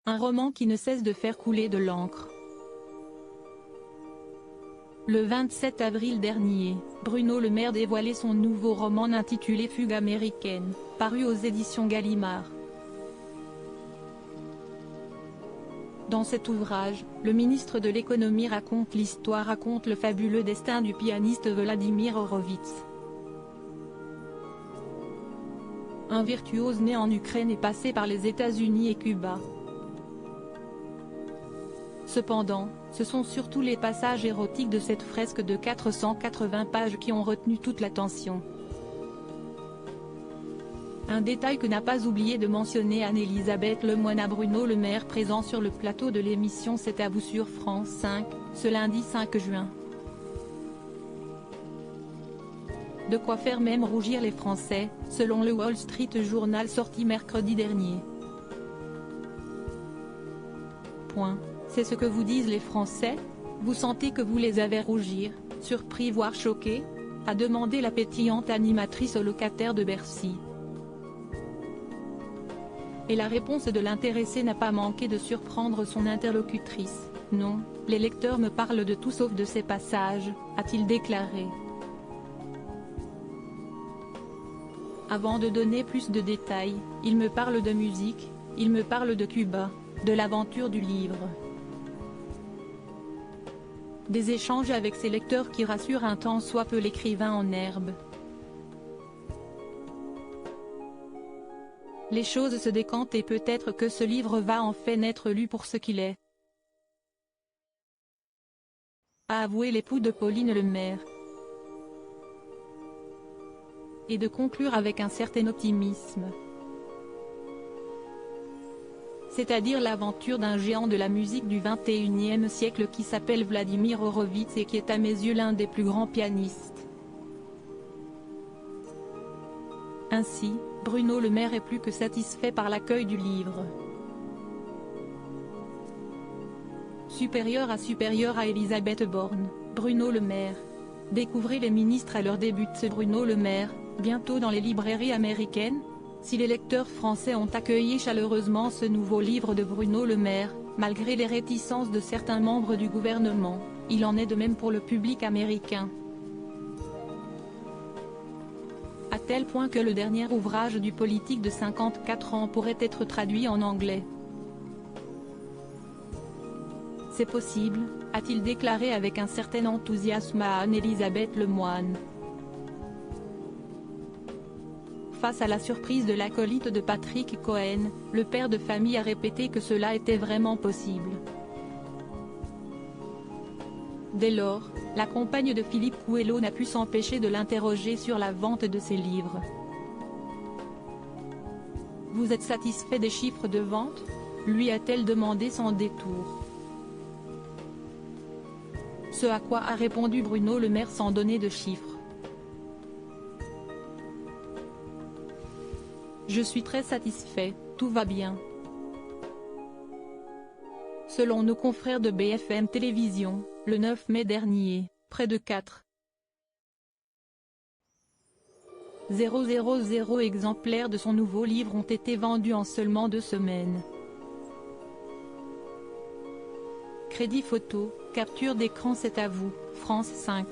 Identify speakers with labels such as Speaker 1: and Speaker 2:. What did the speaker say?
Speaker 1: Un roman qui ne cesse de faire couler de l'encre. Le 27 avril dernier, Bruno Le Maire dévoilait son nouveau roman intitulé Fugue américaine, paru aux éditions Gallimard. Dans cet ouvrage, le ministre de l'économie raconte le fabuleux destin du pianiste Vladimir Horowitz. Un virtuose né en Ukraine et passé par les États-Unis et Cuba. Cependant, ce sont surtout les passages érotiques de cette fresque de 480 pages qui ont retenu toute l'attention. Un détail que n'a pas oublié de mentionner Anne-Elisabeth Lemoine à Bruno Le Maire présent sur le plateau de l'émission C'est à vous sur France 5, ce lundi 5 juin. De quoi faire même rougir les Français, selon le Wall Street Journal sorti mercredi dernier. Point. C'est ce que vous disent les Français? Vous sentez que vous les avez rougir, surpris voire choqués? A demandé la pétillante animatrice au locataire de Bercy. Et la réponse de l'intéressé n'a pas manqué de surprendre son interlocutrice. Non, les lecteurs me parlent de tout sauf de ces passages, a-t-il déclaré. Avant de donner plus de détails, il me parle de musique, il me parle de Cuba, de l'aventure du livre. Des échanges avec ses lecteurs qui rassurent un tant soit peu l'écrivain en herbe. Les choses se décantent et peut-être que ce livre va en fait n'être lu pour ce qu'il est. A avoué l'époux de Pauline Le Maire. Et de conclure avec un certain optimisme. C'est-à-dire l'aventure d'un géant de la musique du XXIe siècle qui s'appelle Vladimir Horowitz et qui est à mes yeux l'un des plus grands pianistes. Ainsi, Bruno Le Maire est plus que satisfait par l'accueil du livre. Supérieur à Elisabeth Borne, Bruno Le Maire. Découvrez les ministres à leur début de Bruno Le Maire, bientôt dans les librairies américaines. Si les lecteurs français ont accueilli chaleureusement ce nouveau livre de Bruno Le Maire, malgré les réticences de certains membres du gouvernement, il en est de même pour le public américain. À tel point que le dernier ouvrage du politique de 54 ans pourrait être traduit en anglais. C'est possible, a-t-il déclaré avec un certain enthousiasme à Anne-Elisabeth Lemoine. Face à la surprise de l'acolyte de Patrick Cohen, le père de famille a répété que cela était vraiment possible. Dès lors, la compagne de Philippe Coelho n'a pu s'empêcher de l'interroger sur la vente de ses livres. Vous êtes satisfait des chiffres de vente? Lui a-t-elle demandé sans détour. Ce à quoi a répondu Bruno Le Maire sans donner de chiffres. Je suis très satisfait, tout va bien. Selon nos confrères de BFM Télévision, le 9 mai dernier, près de 4,000 exemplaires de son nouveau livre ont été vendus en seulement 2 semaines. Crédit photo, capture d'écran. C'est à vous, France 5.